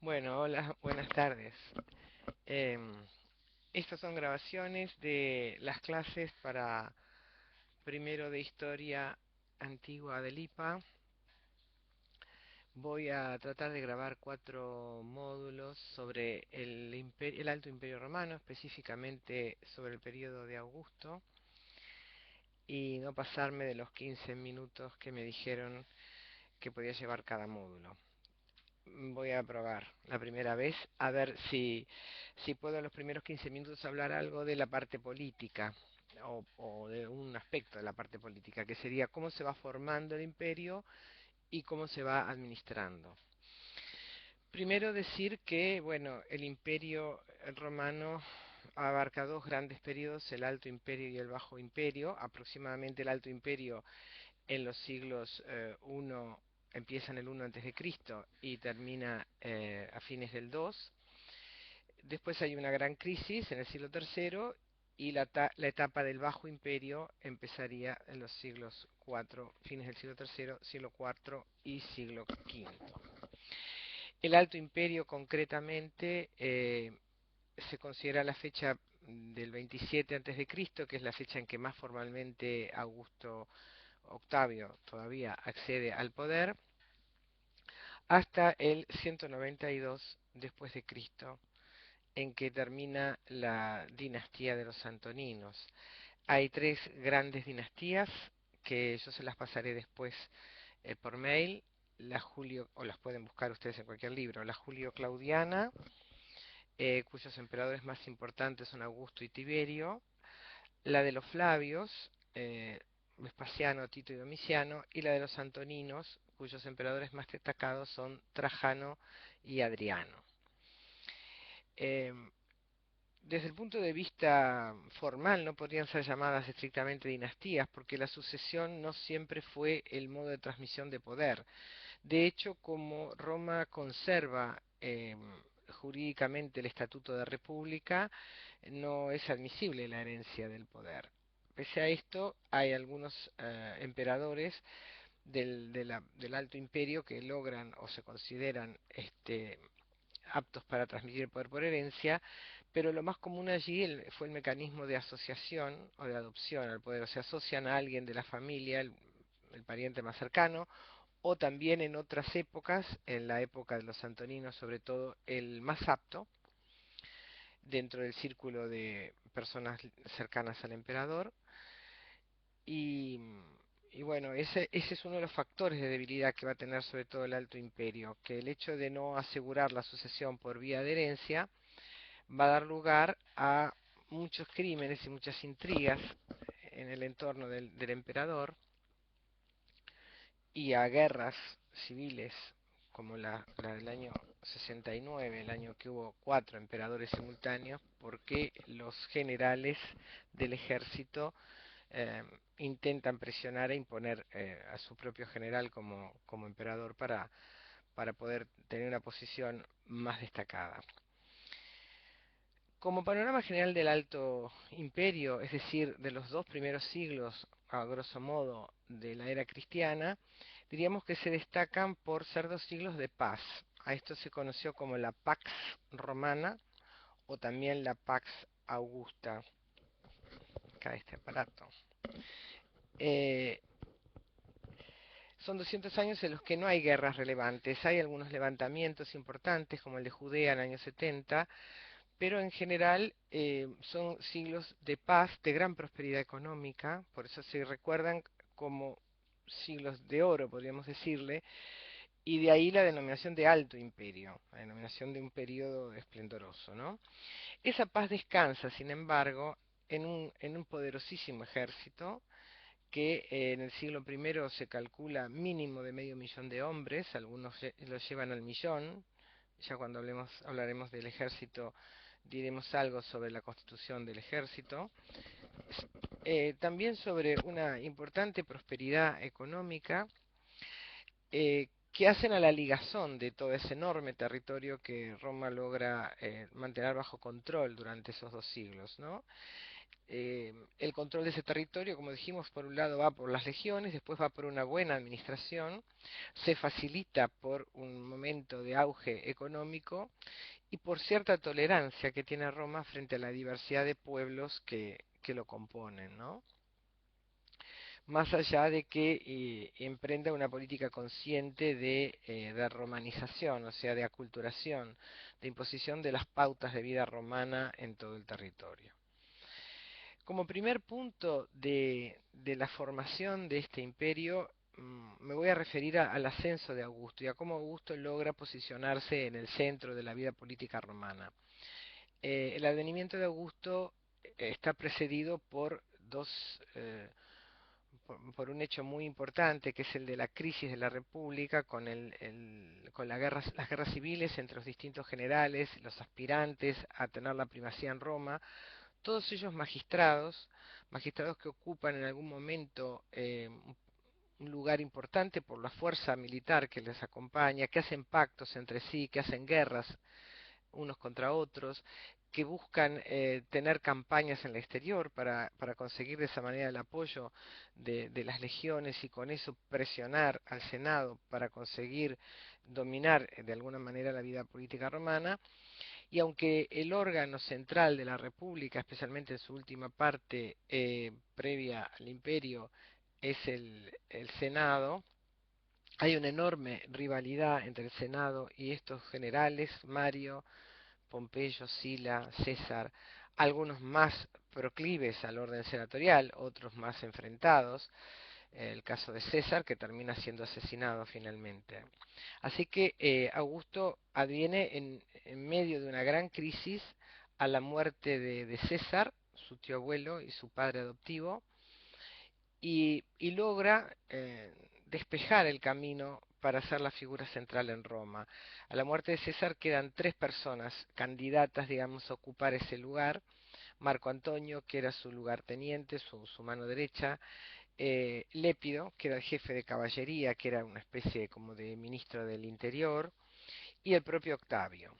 Bueno, hola, buenas tardes. Em, Estas son grabaciones de las clases para primero de historia antigua del IPA. Voy a tratar de grabar 4 módulos sobre el Alto Imperio Romano, específicamente sobre el periodo de Augusto, y no pasarme de los 15 minutos que me dijeron que podía llevar cada módulo. Voy a probar la primera vez a ver si puedo en los primeros 15 minutos hablar algo de la parte política o de un aspecto de la parte política, que sería cómo se va formando el imperio y cómo se va administrando. Primero decir que, bueno, el imperio romano abarca dos grandes periodos, el Alto Imperio y el Bajo Imperio. Aproximadamente el Alto Imperio en los siglos 1 empieza en el 1 antes de Cristo y termina a fines del 2. Después hay una gran crisis en el siglo III y la etapa del Bajo Imperio empezaría en los siglos 4, fines del siglo III, siglo IV y siglo V. El Alto Imperio concretamente se considera la fecha del 27 antes de Cristo, que es la fecha en que más formalmente Augusto Octavio todavía accede al poder, hasta el 192 después de Cristo, en que termina la dinastía de los Antoninos. Hay tres grandes dinastías que yo se las pasaré después por mail. La Julio, o las pueden buscar ustedes en cualquier libro, la Julio Claudiana, cuyos emperadores más importantes son Augusto y Tiberio, la de los Flavios, Vespasiano, Tito y Domiciano, y la de los Antoninos, cuyos emperadores más destacados son Trajano y Adriano. Eh, Desde el punto de vista formal no podrían ser llamadas estrictamente dinastías, porque la sucesión no siempre fue el modo de transmisión de poder. De hecho, como Roma conserva jurídicamente el estatuto de república, no es admisible la herencia del poder. Pese a esto, hay algunos emperadores del Alto Imperio que logran o se consideran aptos para transmitir el poder por herencia, pero lo más común allí fue el mecanismo de asociación o de adopción al poder, o sea, asocian a alguien de la familia, el pariente más cercano, o también en otras épocas, en la época de los Antoninos sobre todo, el más apto dentro del círculo de personas cercanas al emperador. Y, y bueno, ese es uno de los factores de debilidad que va a tener sobre todo el Alto Imperio, que el hecho de no asegurar la sucesión por vía de herencia va a dar lugar a muchos crímenes y muchas intrigas en el entorno del emperador y a guerras civiles como la del año 69, el año que hubo 4 emperadores simultáneos, porque los generales del ejército eh, intentan presionar e imponer a su propio general como emperador para poder tener una posición más destacada. Como panorama general del Alto Imperio, es decir, de los 2 primeros siglos, a grosso modo, de la era cristiana, diríamos que se destacan por ser 2 siglos de paz. A esto se conoció como la Pax Romana o también la Pax Augusta. Acá este aparato. Eh, Son 200 años en los que no hay guerras relevantes. Hay algunos levantamientos importantes, como el de Judea en el año 70, pero en general son siglos de paz, de gran prosperidad económica, por eso se recuerdan como siglos de oro, podríamos decirle, y de ahí la denominación de Alto Imperio, la denominación de un periodo esplendoroso, ¿no? Esa paz descansa, sin embargo, en un poderosísimo ejército que en el siglo I se calcula mínimo de medio millón de hombres, algunos lo llevan al millón. Ya cuando hablaremos del ejército diremos algo sobre la constitución del ejército. También sobre una importante prosperidad económica que hacen a la ligazón de todo ese enorme territorio que Roma logra mantener bajo control durante esos 2 siglos, ¿no? El control de ese territorio, como dijimos, por un lado va por las legiones, después va por una buena administración, se facilita por un momento de auge económico y por cierta tolerancia que tiene Roma frente a la diversidad de pueblos que lo componen, ¿no? Más allá de que emprenda una política consciente de romanización, o sea, de aculturación, de imposición de las pautas de vida romana en todo el territorio. Como primer punto de la formación de este imperio, me voy a referir al ascenso de Augusto y a cómo Augusto logra posicionarse en el centro de la vida política romana. El advenimiento de Augusto está precedido por por un hecho muy importante, que es el de la crisis de la República, con las guerras civiles entre los distintos generales, los aspirantes a tener la primacía en Roma, todos ellos magistrados, magistrados que ocupan en algún momento un lugar importante por la fuerza militar que les acompaña, que hacen pactos entre sí, que hacen guerras unos contra otros, que buscan tener campañas en el exterior para conseguir de esa manera el apoyo de las legiones y con eso presionar al Senado para conseguir dominar de alguna manera la vida política romana. Y aunque el órgano central de la República, especialmente en su última parte previa al imperio, es el Senado, hay una enorme rivalidad entre el Senado y estos generales, Mario, Pompeyo, Sila, César, algunos más proclives al orden senatorial, otros más enfrentados, el caso de César, que termina siendo asesinado finalmente. Así que Augusto adviene en medio de una gran crisis a la muerte de César, su tío abuelo y su padre adoptivo, y logra despejar el camino para ser la figura central en Roma. A la muerte de César quedan tres personas candidatas, digamos, a ocupar ese lugar. Marco Antonio, que era su lugarteniente, su mano derecha, Lépido, que era el jefe de caballería, que era una especie como de ministro del interior, y el propio Octavio.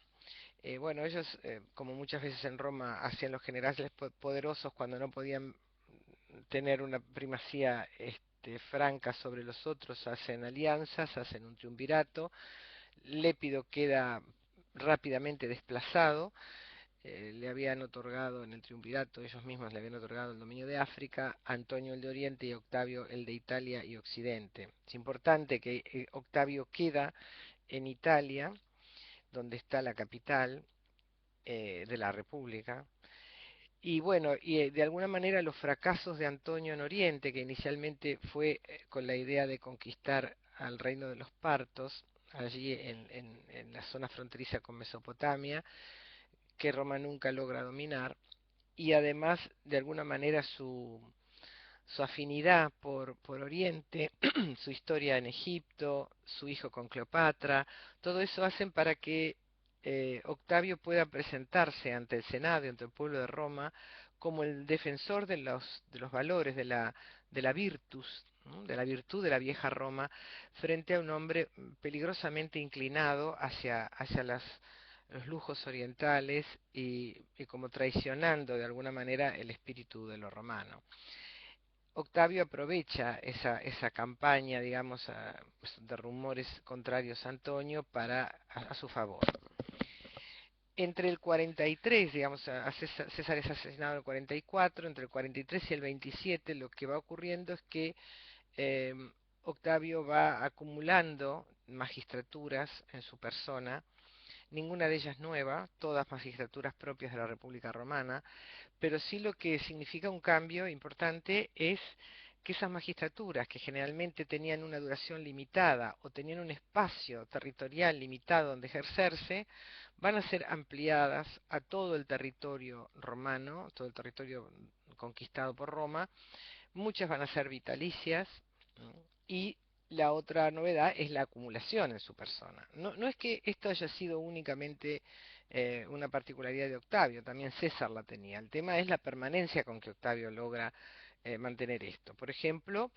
Bueno, ellos, como muchas veces en Roma, hacían los generales poderosos cuando no podían tener una primacía franca sobre los otros, hacen alianzas, hacen un triunvirato, Lépido queda rápidamente desplazado, le habían otorgado en el triunvirato, ellos mismos le habían otorgado el dominio de África, Antonio el de Oriente y Octavio el de Italia y Occidente. Es importante que Octavio queda en Italia, donde está la capital de la República, y bueno, de alguna manera los fracasos de Antonio en Oriente, que inicialmente fue con la idea de conquistar al reino de los partos, allí en la zona fronteriza con Mesopotamia, que Roma nunca logra dominar, y además de alguna manera su afinidad por Oriente, su historia en Egipto, su hijo con Cleopatra, todo eso hacen para que Octavio pueda presentarse ante el Senado y ante el pueblo de Roma como el defensor de los valores, de la virtus, ¿no? De la virtud de la vieja Roma, frente a un hombre peligrosamente inclinado hacia los lujos orientales y como traicionando de alguna manera el espíritu de lo romano. Octavio aprovecha esa campaña, digamos, pues, de rumores contrarios a Antonio a su favor. Entre el 43, digamos, César es asesinado en el 44, entre el 43 y el 27 lo que va ocurriendo es que eh, Octavio va acumulando magistraturas en su persona, ninguna de ellas nueva, todas magistraturas propias de la República Romana, pero sí lo que significa un cambio importante es que esas magistraturas, que generalmente tenían una duración limitada o tenían un espacio territorial limitado donde ejercerse, van a ser ampliadas a todo el territorio romano, todo el territorio conquistado por Roma. Muchas van a ser vitalicias, ¿no? Y la otra novedad es la acumulación en su persona. No es que esto haya sido únicamente una particularidad de Octavio, también César la tenía. El tema es la permanencia con que Octavio logra mantener esto. Por ejemplo,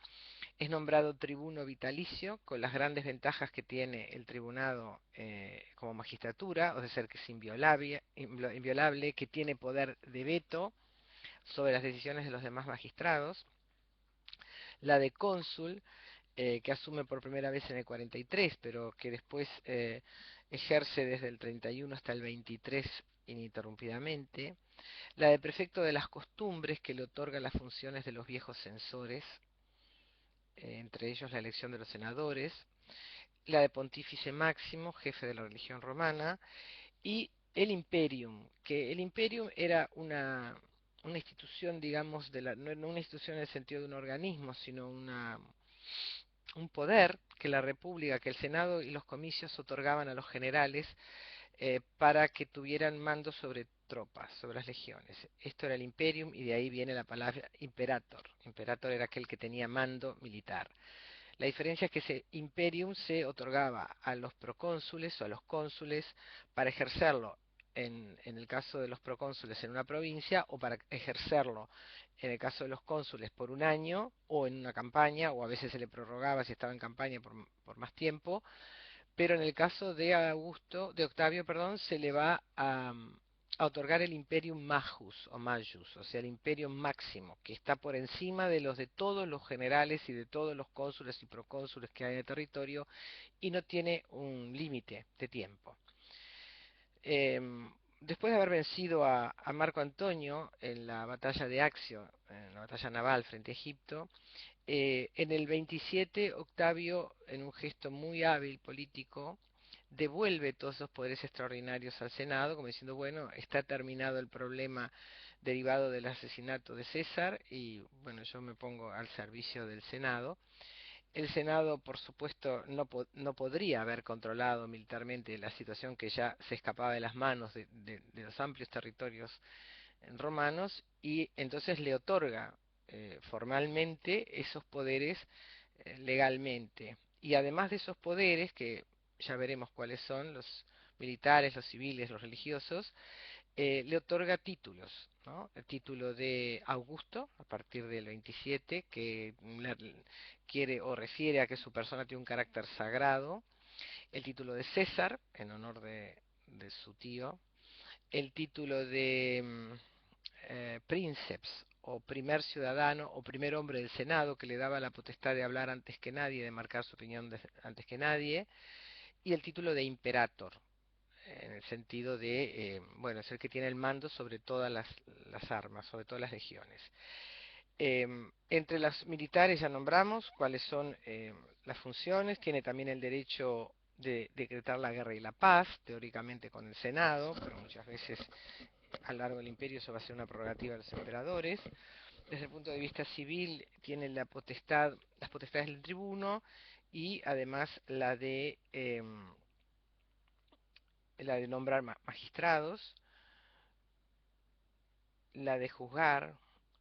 es nombrado tribuno vitalicio, con las grandes ventajas que tiene el tribunado como magistratura, o de ser que es inviolable, que tiene poder de veto, sobre las decisiones de los demás magistrados, la de cónsul, que asume por primera vez en el 43, pero que después ejerce desde el 31 hasta el 23 ininterrumpidamente, la de prefecto de las costumbres, que le otorga las funciones de los viejos censores, entre ellos la elección de los senadores, la de pontífice máximo, jefe de la religión romana, y el imperium, que el imperium era una institución, digamos, no una institución en el sentido de un organismo, sino un poder que la República, que el Senado y los comicios otorgaban a los generales para que tuvieran mando sobre tropas, sobre las legiones. Esto era el imperium y de ahí viene la palabra imperator. Imperator era aquel que tenía mando militar. La diferencia es que ese imperium se otorgaba a los procónsules o a los cónsules para ejercerlo en el caso de los procónsules en una provincia, o para ejercerlo en el caso de los cónsules por un año o en una campaña, o a veces se le prorrogaba si estaba en campaña por más tiempo, pero en el caso de Octavio, perdón, se le va a otorgar el imperium majus o majus, o sea, el imperium máximo, que está por encima de los de todos los generales y de todos los cónsules y procónsules que hay en el territorio, y no tiene un límite de tiempo. Después de haber vencido a Marco Antonio en la batalla de Accio, en la batalla naval frente a Egipto, en el 27 Octavio, en un gesto muy hábil político, devuelve todos esos poderes extraordinarios al Senado, como diciendo, bueno, está terminado el problema derivado del asesinato de César y bueno, yo me pongo al servicio del Senado. El Senado, por supuesto, no podría haber controlado militarmente la situación que ya se escapaba de las manos de los amplios territorios romanos, y entonces le otorga formalmente esos poderes legalmente. Y además de esos poderes, que ya veremos cuáles son, los militares, los civiles, los religiosos, le otorga títulos, ¿no? El título de Augusto, a partir del 27, que quiere o refiere a que su persona tiene un carácter sagrado, el título de César, en honor de su tío, el título de princeps, o primer ciudadano, o primer hombre del Senado, que le daba la potestad de hablar antes que nadie, de marcar su opinión antes que nadie, y el título de imperator, en el sentido de, bueno, es el que tiene el mando sobre todas las armas, sobre todas las legiones. Entre las militares ya nombramos cuáles son las funciones. Tiene también el derecho de decretar la guerra y la paz, teóricamente con el Senado, pero muchas veces a lo largo del imperio eso va a ser una prerrogativa de los emperadores. Desde el punto de vista civil tiene las potestades del tribuno, y además la de nombrar magistrados, la de juzgar,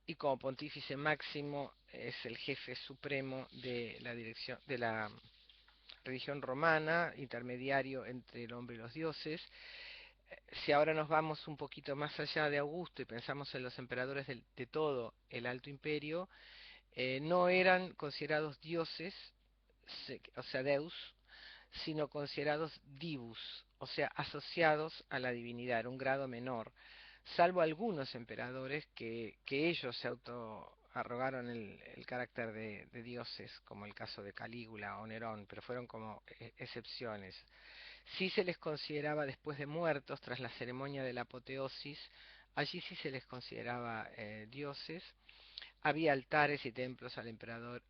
y como pontífice máximo es el jefe supremo de la dirección de la religión romana, intermediario entre el hombre y los dioses. Si ahora nos vamos un poquito más allá de Augusto y pensamos en los emperadores de todo el Alto Imperio, no eran considerados dioses, o sea, deus, sino considerados divus, o sea, asociados a la divinidad, era un grado menor, salvo algunos emperadores que ellos se arrogaron el carácter de dioses, como el caso de Calígula o Nerón, pero fueron como excepciones. Sí se les consideraba después de muertos, tras la ceremonia de la apoteosis, allí sí se les consideraba dioses. Había altares y templos al emperador,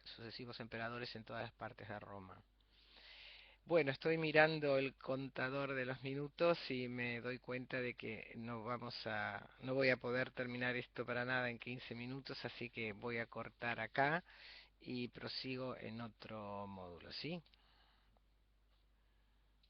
sucesivos emperadores en todas las partes de Roma. Bueno, estoy mirando el contador de los minutos y me doy cuenta de que no voy a poder terminar esto para nada en 15 minutos, así que voy a cortar acá y prosigo en otro módulo, ¿sí?